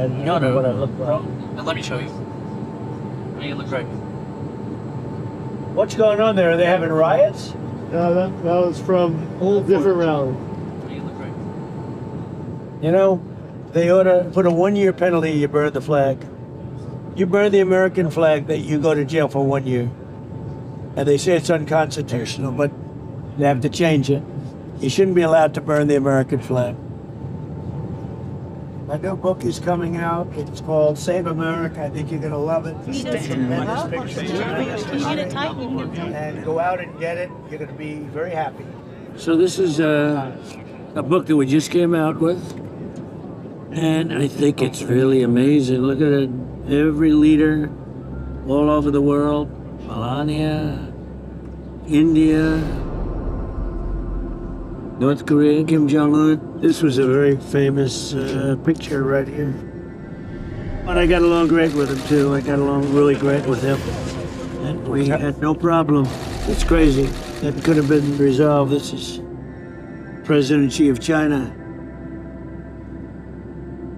And No, no. what I look like. And let me show you. You look great. What's going on there? Are they having riots? No, that was from a different rally. You look great. You know, they ought to put a 1-year penalty. You burn the flag. You burn the American flag, that you go to jail for 1 year. And they say it's unconstitutional, but they have to change it. You shouldn't be allowed to burn the American flag. My new book is coming out. It's called Save America. I think you're going to love it. It's tremendous pictures. And go out and get it. You're going to be very happy. So this is a book that we just came out with. And I think it's really amazing. Look at it. Every leader all over the world. Melania, India, North Korea, Kim Jong-un. This was a very famous picture right here. But I got along great with him, too. I got along really great with him. And we had no problem. It's crazy. That could have been resolved. This is President Xi of China.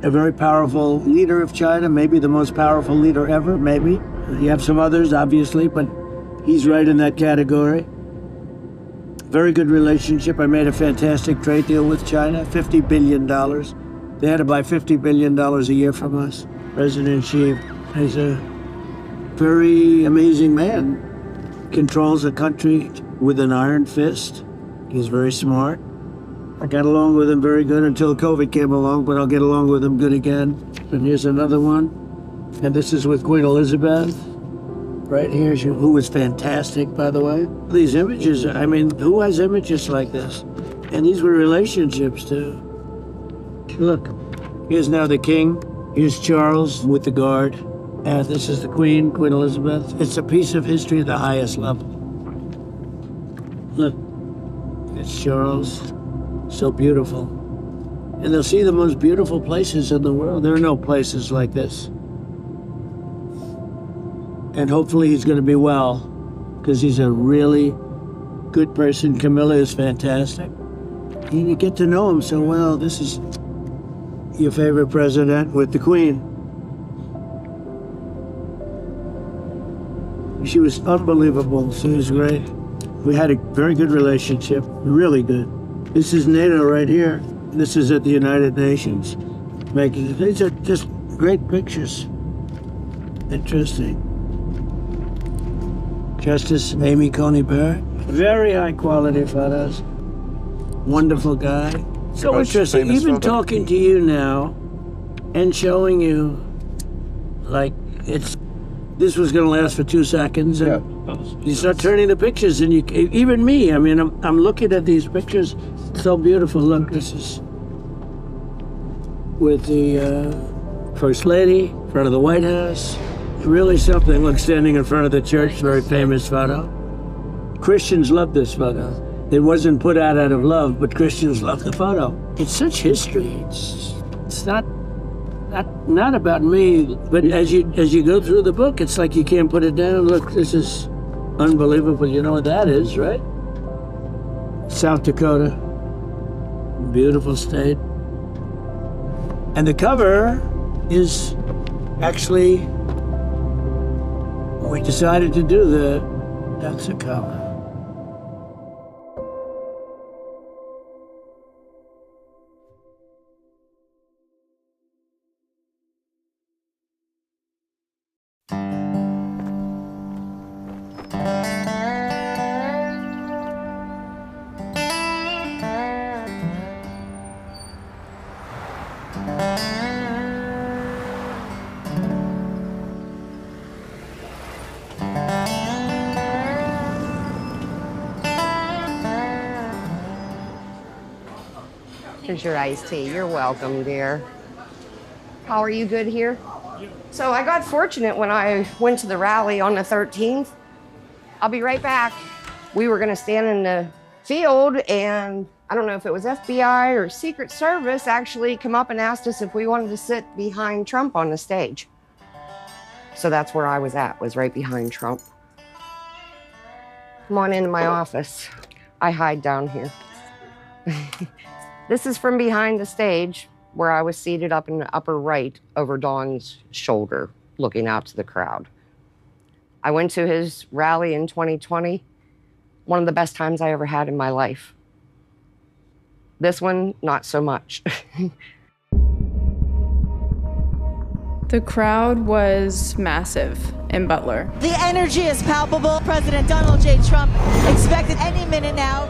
A very powerful leader of China, maybe the most powerful leader ever, maybe. You have some others, obviously, but he's right in that category. Very good relationship. I made a fantastic trade deal with China, $50 billion. They had to buy $50 billion a year from us. President Xi is a very amazing man. Controls a country with an iron fist. He's very smart. I got along with him very good until COVID came along, but I'll get along with him good again. And here's another one. And this is with Queen Elizabeth. Right here, who was fantastic, by the way. These images, I mean, who has images like this? And these were relationships, too. Look, here's now the king. Here's Charles with the guard. And this is the Queen, Queen Elizabeth. It's a piece of history at the highest level. Look, it's Charles. So beautiful. And they'll see the most beautiful places in the world. There are no places like this. And hopefully he's going to be well, because he's a really good person. Camilla is fantastic. And you get to know him so well. This is your favorite president with the Queen. She was unbelievable. She was great. We had a very good relationship, really good. This is NATO right here. This is at the United Nations. These are just great pictures. Interesting. Justice Amy Coney Barrett. Very high quality photos. Wonderful guy. So interesting. Even talking to you now and showing you, like, this was going to last for 2 seconds. And you start turning the pictures, and even me, I mean, I'm looking at these pictures. So beautiful. Look, this is with the First Lady in front of the White House. Really something. Look, standing in front of the church, very famous photo. Christians love this photo. It wasn't put out of love, but Christians love the photo. It's such history. It's not about me, but as you go through the book, it's like you can't put it down. Look, this is unbelievable. You know what that is, right? South Dakota. Beautiful state. And the cover is actually, we decided to do that's a cover. Here's your iced tea. You're welcome, dear. How are you? Good here? So I got fortunate when I went to the rally on the 13th. I'll be right back. We were gonna stand in the field, and I don't know if it was FBI or Secret Service actually come up and asked us if we wanted to sit behind Trump on the stage. So that's where I was at, was right behind Trump. Come on into my office. I hide down here. This is from behind the stage. where I was seated up in the upper right over Dawn's shoulder, looking out to the crowd. I went to his rally in 2020, one of the best times I ever had in my life. This one, not so much. The crowd was massive in Butler. The energy is palpable. President Donald J. Trump expected any minute now.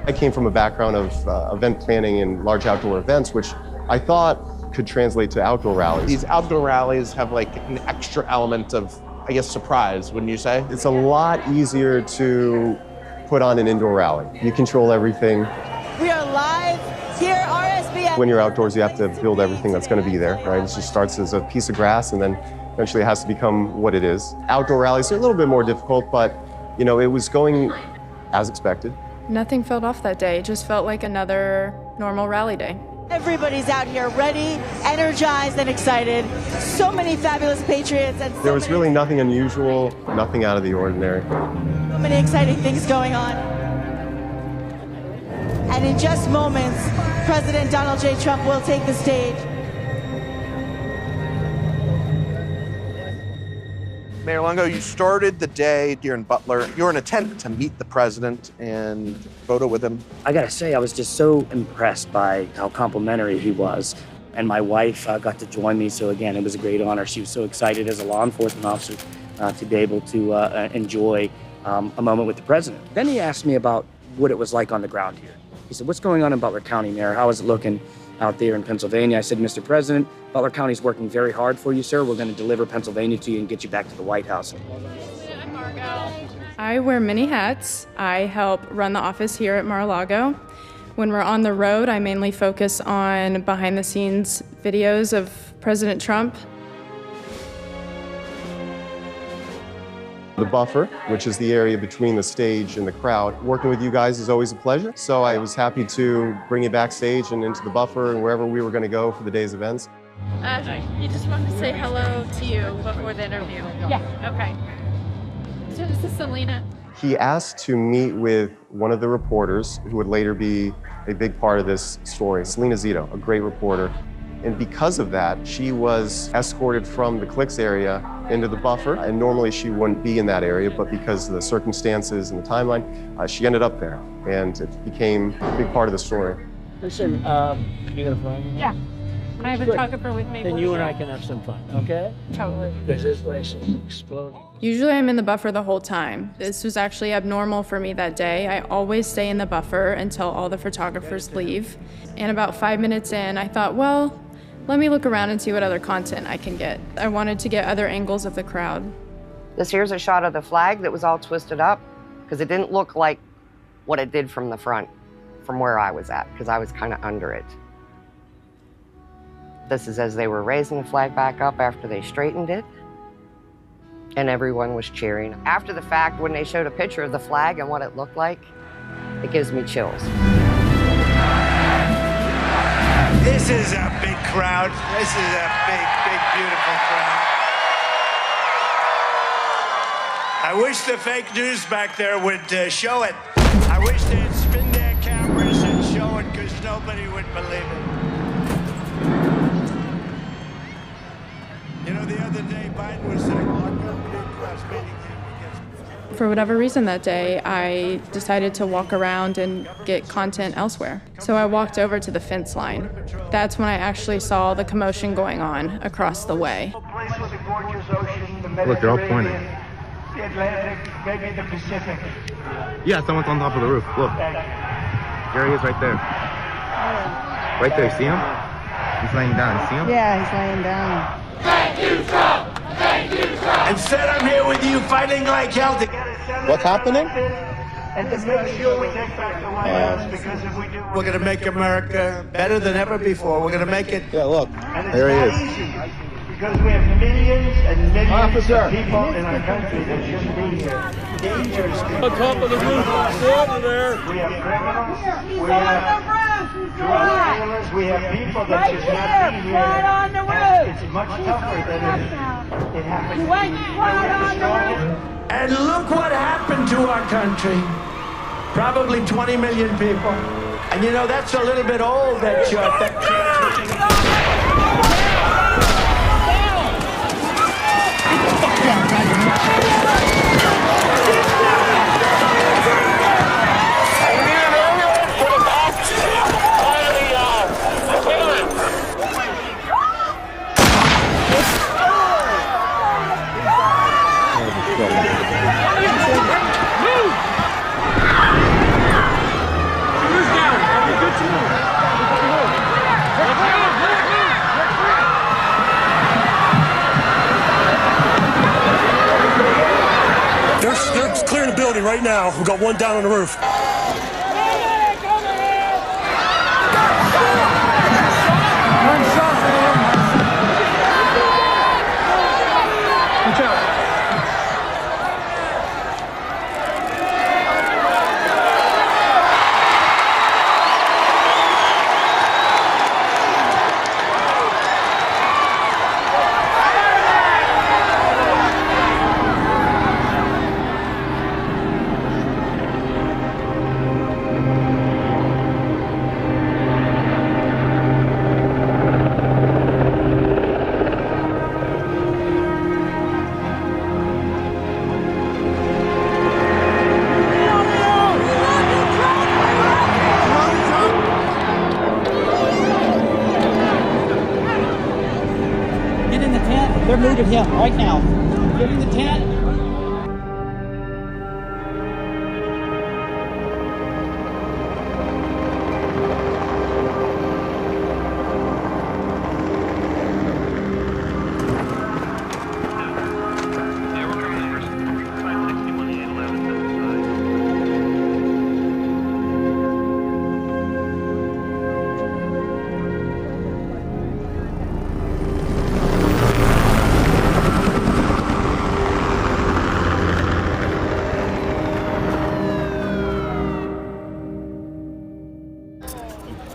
I came from a background of event planning and large outdoor events, which I thought could translate to outdoor rallies. These outdoor rallies have like an extra element of, I guess, surprise, wouldn't you say? It's a lot easier to put on an indoor rally. You control everything. We are live here, RSBN. When you're outdoors, you have to build everything that's going to be there, right? It just starts as a piece of grass and then eventually it has to become what it is. Outdoor rallies are a little bit more difficult, but you know, it was going as expected. Nothing felt off that day. It just felt like another normal rally day. Everybody's out here ready, energized, and excited. So many fabulous patriots. And There was really nothing unusual, nothing out of the ordinary. so many exciting things going on. And in just moments, President Donald J. Trump will take the stage. Mayor Longo, you started the day here in Butler. You were in a tent to meet the president and photo with him. I gotta say, I was just so impressed by how complimentary he was. And my wife got to join me, so again, it was a great honor. She was so excited as a law enforcement officer to be able to enjoy a moment with the president. Then he asked me about what it was like on the ground here. He said, "What's going on in Butler County, Mayor? How is it looking out there in Pennsylvania?" I said, "Mr. President, Butler County's working very hard for you, sir. We're going to deliver Pennsylvania to you and get you back to the White House." I wear many hats. I help run the office here at Mar-a-Lago. When we're on the road, I mainly focus on behind-the-scenes videos of President Trump. The buffer, which is the area between the stage and the crowd. Working with you guys is always a pleasure. So I was happy to bring you backstage and into the buffer and wherever we were going to go for the day's events. You just wanted to say hello to you before the interview. Yeah. Okay. So this is Selena. He asked to meet with one of the reporters who would later be a big part of this story, Selena Zito, a great reporter. And because of that, she was escorted from the clicks area into the buffer. And normally she wouldn't be in that area, but because of the circumstances and the timeline, she ended up there. And it became a big part of the story. Listen, you gonna find me? Yeah. I have a photographer with me. Then you and I can have some fun, okay? Totally. Because this place is exploding. Usually I'm in the buffer the whole time. This was actually abnormal for me that day. I always stay in the buffer until all the photographers leave. And about 5 minutes in, I thought, well, let me look around and see what other content I can get. I wanted to get other angles of the crowd. This here's a shot of the flag that was all twisted up because it didn't look like what it did from the front, from where I was at, because I was kind of under it. This is as they were raising the flag back up after they straightened it, and everyone was cheering. After the fact, when they showed a picture of the flag and what it looked like, it gives me chills. This is a big crowd. This is a big, big, beautiful crowd. I wish the fake news back there would show it. I wish they'd spin their cameras and show it, because nobody would believe it. You know, the other day, Biden was saying, For whatever reason that day, I decided to walk around and get content elsewhere. So I walked over to the fence line. That's when I actually saw the commotion going on across the way. Look, they're all pointing. The Atlantic, maybe the Pacific. Yeah, someone's on top of the roof. Look. There he is right there. Right there, see him? He's laying down, see him? Yeah, he's laying down. Thank you, Trump! Thank you, Trump! Instead, I'm here with you fighting like hell to get a Senate. What's happening? And to make sure we take back the White House, because if we do, we're going to make America better than ever before. We're going to make it. Yeah, look. And it's There he not is. easy, because we have millions and millions of people in our country that shouldn't be here. Dangerous people. On top of the roof, over there. We have criminals. We have drug dealers. We have people that should not be here. Right on the roof. It's much tougher than it happened. Right on the roof. And look what happened to our country. Probably 20 million people. And you know, that's a little bit old, that shot. They're clearing the building right now. We've got one down on the roof. They're moving him right now. Get in the tent.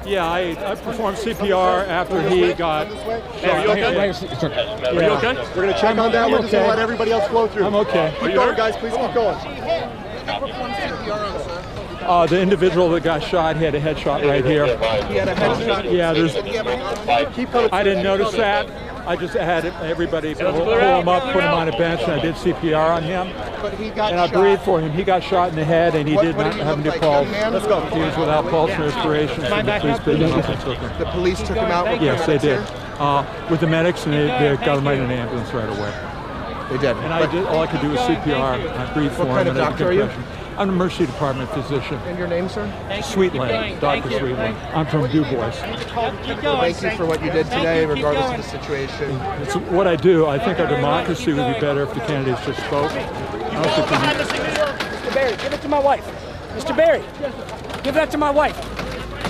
Yeah, I performed CPR after he got shot. Are you okay? Are you okay? We're going to check on that. We're just going to let everybody else flow through. I'm okay. Keep going, guys. Please keep going. The individual that got shot, he had a headshot right here. He had a headshot? Yeah, there's. Keep coming. I didn't notice that. I just had everybody pull him up, put him on a bench, and I did CPR on him. But he got and I breathed for him. He got shot in the head, and he did not have any pulse. Let's go. He was without pulse or respiration. So the police picked him up and took him. The police took him out? Yes, they did. With the medics, and they got him right in an ambulance right away. They did. And all I could do was CPR. I breathed for him. What kind of doctor are you? I'm an emergency department physician. And your name, sir? Sweetland, Dr. Sweetland. I'm from Du Bois. Thank you for what you did today, regardless of the situation. It's what I do. I think our democracy would be better if the candidates just spoke. Mr. Barry, give it to my wife. Mr. Barry, give that to my wife.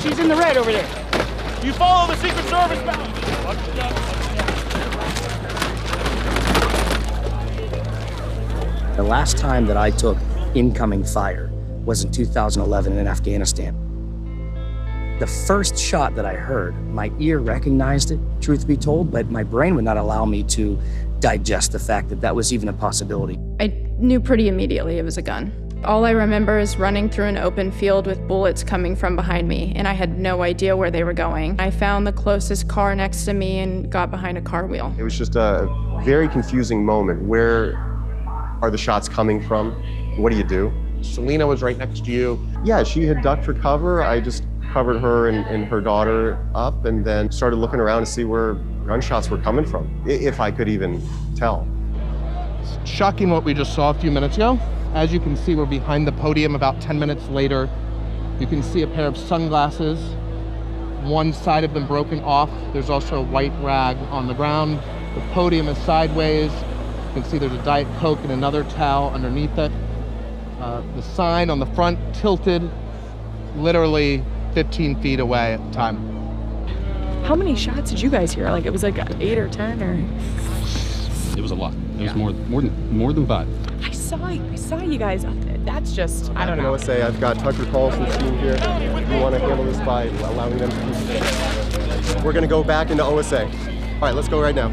She's in the red over there. You follow the Secret Service back. The last time that I took incoming fire was in 2011 in Afghanistan. The first shot that I heard, my ear recognized it, truth be told, but my brain would not allow me to digest the fact that that was even a possibility. I knew pretty immediately it was a gun. All I remember is running through an open field with bullets coming from behind me, and I had no idea where they were going. I found the closest car next to me and got behind a car wheel. It was just a very confusing moment. Where are the shots coming from? What do you do? Selena was right next to you. Yeah, she had ducked for cover. I just covered her and her daughter up and then started looking around to see where gunshots were coming from, if I could even tell. Shocking what we just saw a few minutes ago. As you can see, we're behind the podium about 10 minutes later. You can see a pair of sunglasses, one side of them broken off. There's also a white rag on the ground. The podium is sideways. You can see there's a Diet Coke and another towel underneath it. The sign on the front tilted literally 15 feet away at the time. How many shots did you guys hear? Like it was like 8 or 10 or? It was a lot. It was more than 5. I saw you guys. That's just, I don't know. OSA, I've got Tucker Carlson's team here. We want to handle this by allowing them to. We're going to go back into OSA. All right, let's go right now.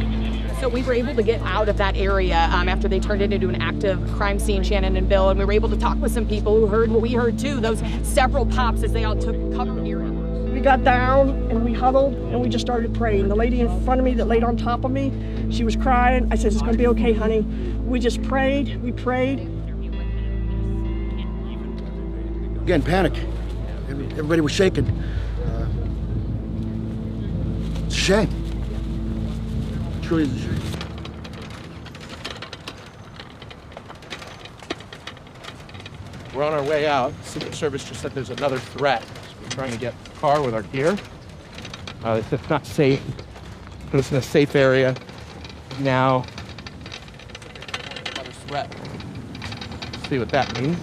So we were able to get out of that area after they turned it into an active crime scene, Shannon and Bill, and we were able to talk with some people who heard what we heard too, those several pops as they all took cover near us. got down and we huddled and we just started praying. The lady in front of me that laid on top of me, she was crying. I said, it's gonna be okay, honey. We just prayed, we prayed. Again, panic. Everybody was shaking. It's a shame. It truly is a shame. We're on our way out. Secret Service just said there's another threat. So we're trying to get in the car with our gear. It's not safe. Put us in a safe area. Now, another threat. Let's see what that means.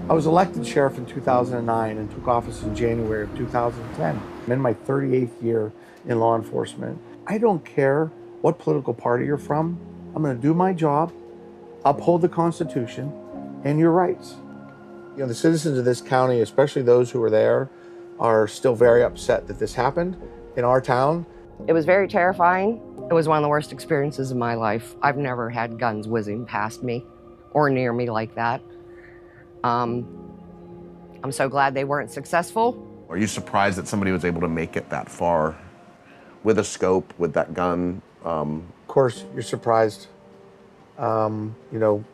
I was elected sheriff in 2009 and took office in January of 2010. I'm in my 38th year in law enforcement. I don't care what political party you're from. I'm going to do my job, uphold the Constitution and your rights. You know, the citizens of this county, especially those who are there, are still very upset that this happened in our town. It was very terrifying. It was one of the worst experiences of my life. I've never had guns whizzing past me or near me like that. I'm so glad they weren't successful. Are you surprised that somebody was able to make it that far with a scope, with that gun? Of course, you're surprised. You know,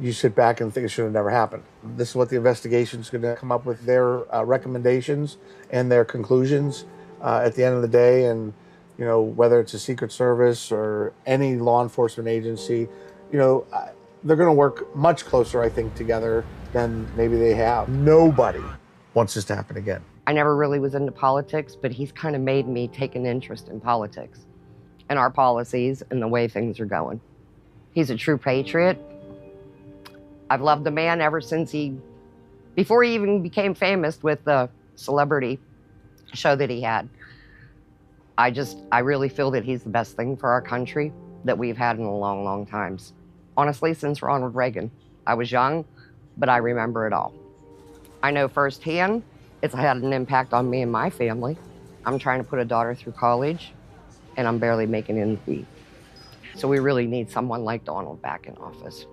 you sit back and think it should have never happened. This is what the investigation's going to come up with, their recommendations and their conclusions at the end of the day. And, you know, whether it's a Secret Service or any law enforcement agency, you know, they're going to work much closer, I think, together than maybe they have. Nobody wants this to happen again. I never really was into politics, but he's kind of made me take an interest in politics and our policies and the way things are going. He's a true patriot. I've loved the man ever since before he even became famous with the celebrity show that he had. I really feel that he's the best thing for our country that we've had in a long, long times. Honestly, since Ronald Reagan. I was young, but I remember it all. I know firsthand it's had an impact on me and my family. I'm trying to put a daughter through college, and I'm barely making ends meet. So we really need someone like Donald back in office.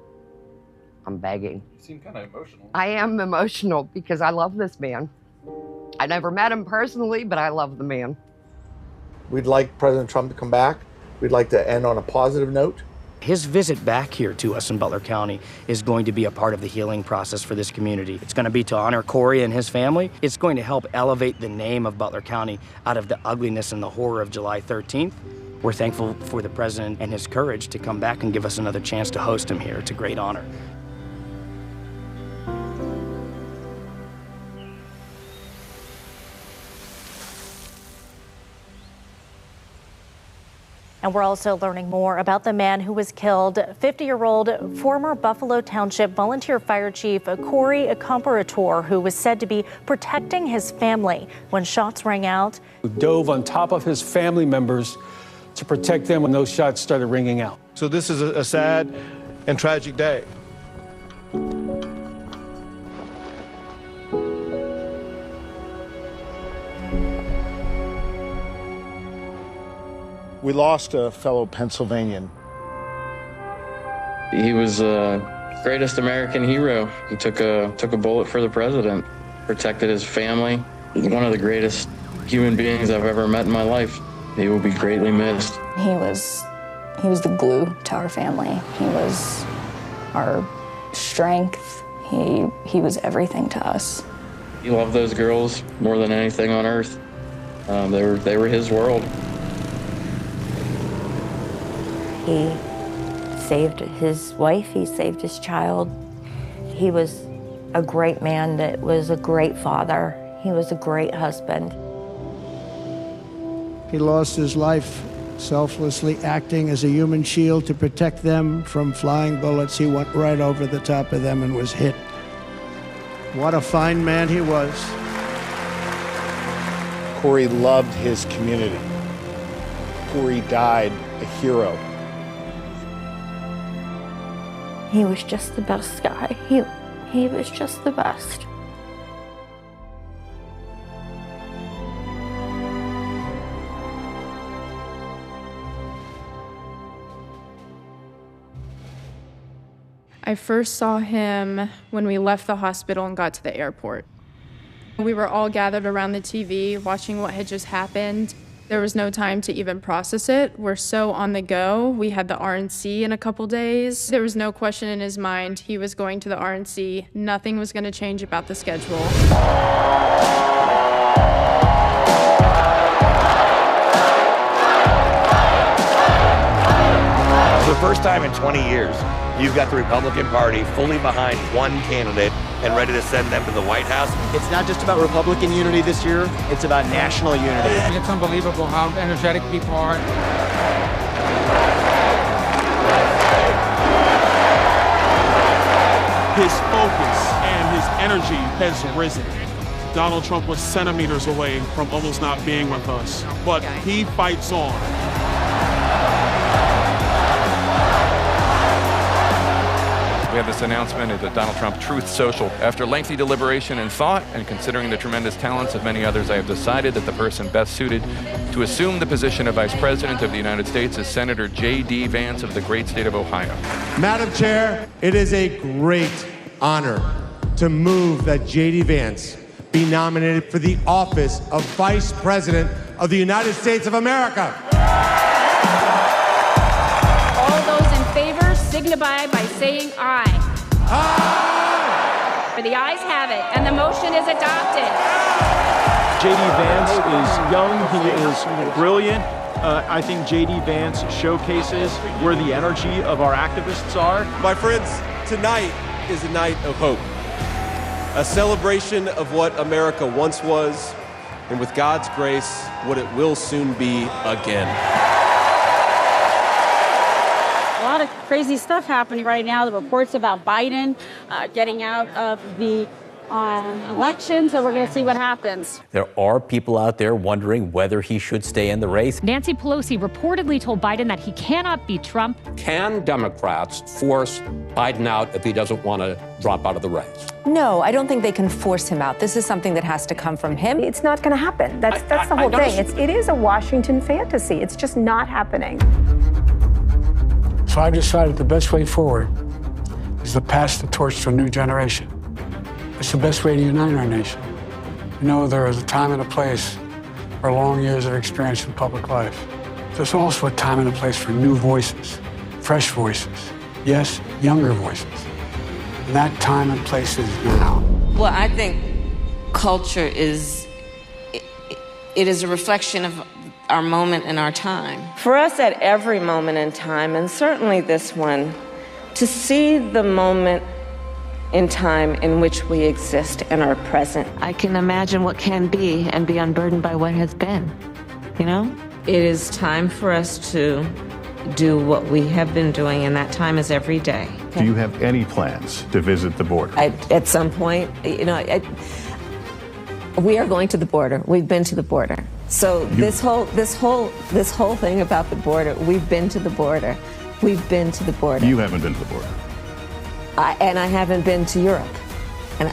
I'm begging. You seem kind of emotional. I am emotional because I love this man. I never met him personally, but I love the man. We'd like President Trump to come back. We'd like to end on a positive note. His visit back here to us in Butler County is going to be a part of the healing process for this community. It's going to be to honor Corey and his family. It's going to help elevate the name of Butler County out of the ugliness and the horror of July 13th. We're thankful for the president and his courage to come back and give us another chance to host him here. It's a great honor. And we're also learning more about the man who was killed, 50-year-old former Buffalo Township volunteer fire chief Corey Comparator, who was said to be protecting his family when shots rang out. Who dove on top of his family members to protect them when those shots started ringing out. So this is a sad and tragic day. We lost a fellow Pennsylvanian. He was the greatest American hero. He took a bullet for the president, protected his family. One of the greatest human beings I've ever met in my life. He will be greatly missed. He was the glue to our family. He was our strength. He was everything to us. He loved those girls more than anything on earth. They were his world. He saved his wife, he saved his child. He was a great man that was a great father. He was a great husband. He lost his life selflessly acting as a human shield to protect them from flying bullets. He went right over the top of them and was hit. What a fine man he was. Corey loved his community. Corey died a hero. He was just the best guy. He was just the best. I first saw him when we left the hospital and got to the airport. We were all gathered around the TV watching what had just happened. There was no time to even process it. We're so on the go. We had the RNC in a couple days. There was no question in his mind. He was going to the RNC. Nothing was going to change about the schedule. For the first time in 20 years, you've got the Republican Party fully behind one candidate and ready to send them to the White House. It's not just about Republican unity this year, it's about national unity. It's unbelievable how energetic people are. His focus and his energy has risen. Donald Trump was centimeters away from almost not being with us, but he fights on. We have this announcement at the Donald Trump Truth Social. After lengthy deliberation and thought, and considering the tremendous talents of many others, I have decided that the person best suited to assume the position of Vice President of the United States is Senator J.D. Vance of the great state of Ohio. Madam Chair, it is a great honor to move that J.D. Vance be nominated for the office of Vice President of the United States of America. All those in favor signify by saying aye. Aye! For the ayes have it, and the motion is adopted. J.D. Vance is young, he is brilliant. I think J.D. Vance showcases where the energy of our activists are. My friends, tonight is a night of hope. A celebration of what America once was, and with God's grace, what it will soon be again. A lot of crazy stuff happening right now. The reports about Biden getting out of the election, so we're going to see what happens. There are people out there wondering whether he should stay in the race. Nancy Pelosi reportedly told Biden that he cannot beat Trump. Can Democrats force Biden out if he doesn't want to drop out of the race? No, I don't think they can force him out. This is something that has to come from him. It's not going to happen. That's the whole thing. It is a Washington fantasy. It's just not happening. So I decided the best way forward is to pass the torch to a new generation. It's the best way to unite our nation. You know, there is a time and a place for long years of experience in public life. There's also a time and a place for new voices, fresh voices, yes, younger voices. And that time and place is now. Well, I think culture is a reflection of our moment in our time. For us at every moment in time, and certainly this one, to see the moment in time in which we exist and are present. I can imagine what can be and be unburdened by what has been, you know? It is time for us to do what we have been doing, and that time is every day. Do you have any plans to visit the border? At some point, you know, we are going to the border. We've been to the border. So this whole thing about the border, we've been to the border. We've been to the border. You haven't been to the border. And I haven't been to Europe. And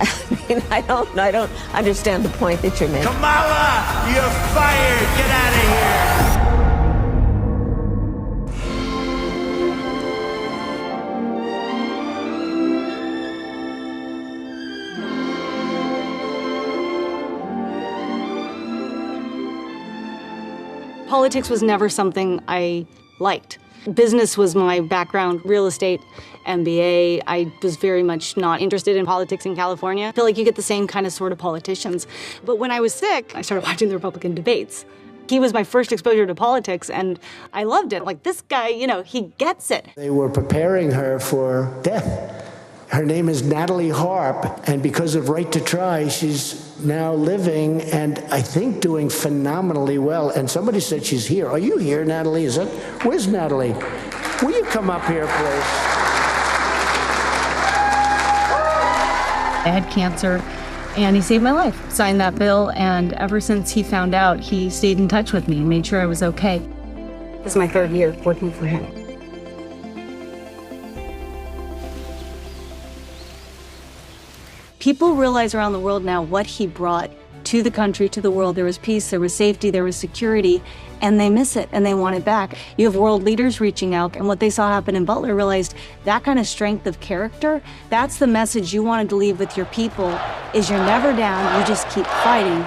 I don't understand the point that you're making. Kamala, you're fired. Get out of here. Politics was never something I liked. Business was my background, real estate, MBA. I was very much not interested in politics in California. I feel like you get the same kind of sort of politicians. But when I was sick, I started watching the Republican debates. He was my first exposure to politics, and I loved it. Like, this guy, you know, he gets it. They were preparing her for death. Her name is Natalie Harp, and because of Right to Try, she's now living and I think doing phenomenally well. And somebody said she's here. Are you here, Natalie? Where's Natalie? Will you come up here, please? I had cancer, and he saved my life. Signed that bill, and ever since he found out, he stayed in touch with me and made sure I was okay. This is my third year working for him. People realize around the world now what he brought to the country, to the world. There was peace, there was safety, there was security, and they miss it and they want it back. You have world leaders reaching out, and what they saw happen in Butler realized that kind of strength of character, that's the message you wanted to leave with your people, is you're never down, you just keep fighting.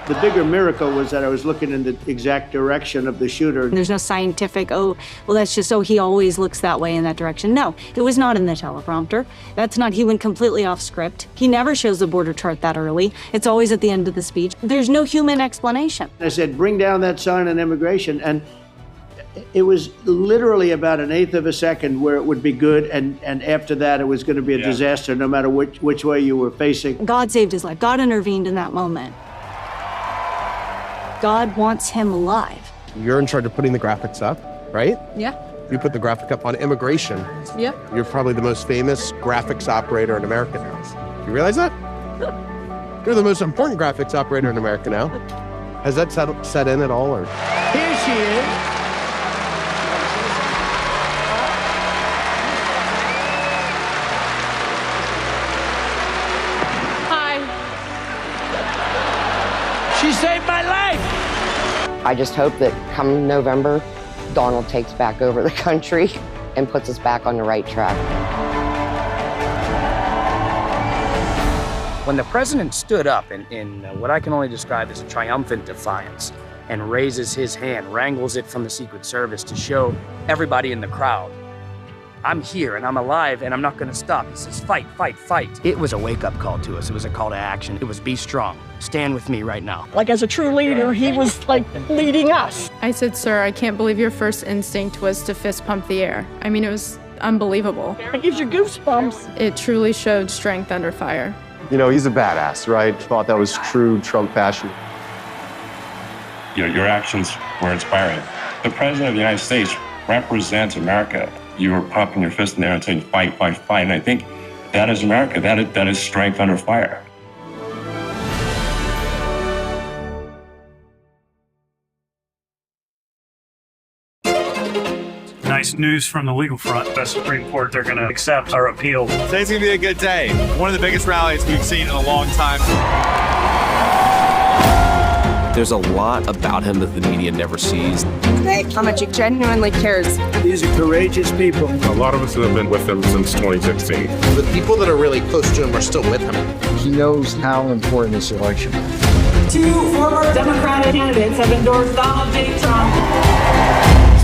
The bigger miracle was that I was looking in the exact direction of the shooter. There's no scientific, oh, well, that's just, he always looks that way in that direction. No, it was not in the teleprompter. That's not, he went completely off script. He never shows the border chart that early. It's always at the end of the speech. There's no human explanation. I said, bring down that sign on immigration. And it was literally about an eighth of a second where it would be good. And after that, it was going to be a disaster, no matter which way you were facing. God saved his life. God intervened in that moment. God wants him alive. You're in charge of putting the graphics up, right? Yeah. You put the graphic up on immigration. Yep. You're probably the most famous graphics operator in America now. You realize that? You're the most important graphics operator in America now. Has that set in at all? Or? Here she is. She saved my life! I just hope that come November, Donald takes back over the country and puts us back on the right track. When the president stood up in what I can only describe as a triumphant defiance and raises his hand, wrangles it from the Secret Service to show everybody in the crowd, I'm here and I'm alive and I'm not gonna stop. He says, fight, fight, fight. It was a wake-up call to us. It was a call to action. It was be strong. Stand with me right now. Like as a true leader, he was like leading us. I said, sir, I can't believe your first instinct was to fist pump the air. I mean, it was unbelievable. It gives you goosebumps. It truly showed strength under fire. You know, he's a badass, right? Thought that was true Trump fashion. Your actions were inspiring. The president of the United States represents America. You were pumping your fist in the air and saying, fight, fight, fight. And I think that is America. That is strength under fire. Nice news from the legal front. The Supreme Court, they're going to accept our appeal. Today's going to be a good day. One of the biggest rallies we've seen in a long time. There's a lot about him that the media never sees. How much he genuinely cares. These are courageous people. A lot of us have been with him since 2016. The people that are really close to him are still with him. He knows how important this election is. 2 former Democratic candidates have endorsed Donald J. Trump.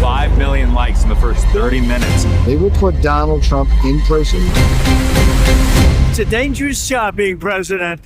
5 million likes in the first 30 minutes. They will put Donald Trump in prison. It's a dangerous job being president.